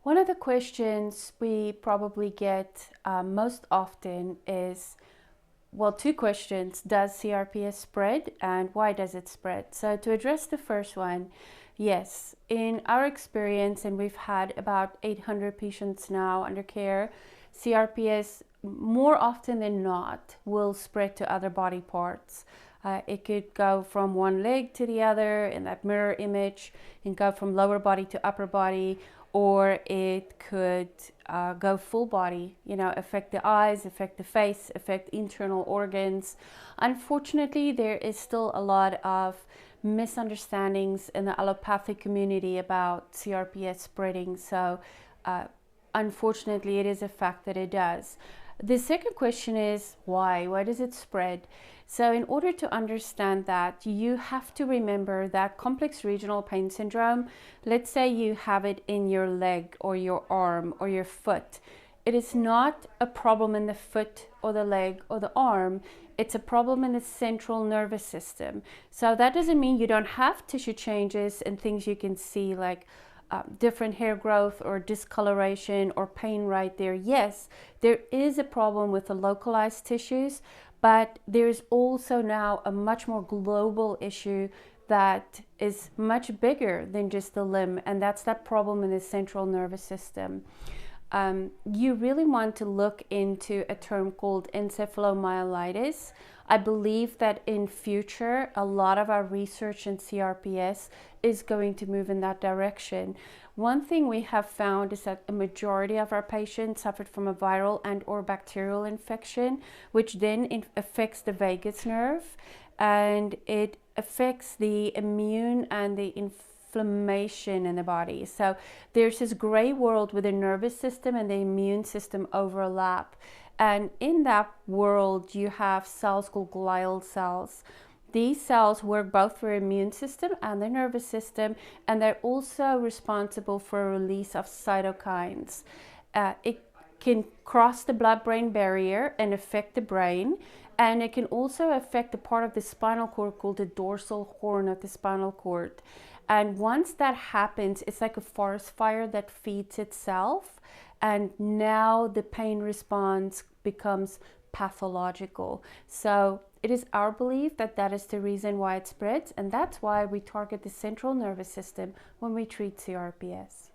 One of the questions we probably get most often is, well, two questions. Does CRPS spread and why does it spread? So to address the first one, yes, in our experience, and we've had about 800 patients now under care, CRPS more often than not will spread to other body parts. It could go from one leg to the other in that mirror image, and go from lower body to upper body, or it could go full body, affect the eyes, affect the face, affect internal organs. Unfortunately, there is still a lot of misunderstandings in the allopathic community about CRPS spreading. So unfortunately, it is a fact that it does. The second question is why? Why does it spread? So in order to understand that, you have to remember that complex regional pain syndrome, let's say you have it in your leg or your arm or your foot. It is not a problem in the foot or the leg or the arm. It's a problem in the central nervous system. So that doesn't mean you don't have tissue changes and things you can see like different hair growth or discoloration or pain right there. Yes, there is a problem with the localized tissues, but there's also now a much more global issue that is much bigger than just the limb, and that's that problem in the central nervous system. You really want to look into a term called encephalomyelitis. I believe that in future, a lot of our research in CRPS is going to move in that direction. One thing we have found is that a majority of our patients suffered from a viral and or bacterial infection, which then affects the vagus nerve, and it affects the immune and the inflammation in the body. So there's this gray world where the nervous system and the immune system overlap. And in that world, you have cells called glial cells. These cells work both for the immune system and the nervous system, and they're also responsible for a release of cytokines. It can cross the blood-brain barrier and affect the brain, and it can also affect the part of the spinal cord called the dorsal horn of the spinal cord. And once that happens, it's like a forest fire that feeds itself, and now the pain response becomes pathological. So it is our belief that that is the reason why it spreads, and that's why we target the central nervous system when we treat CRPS.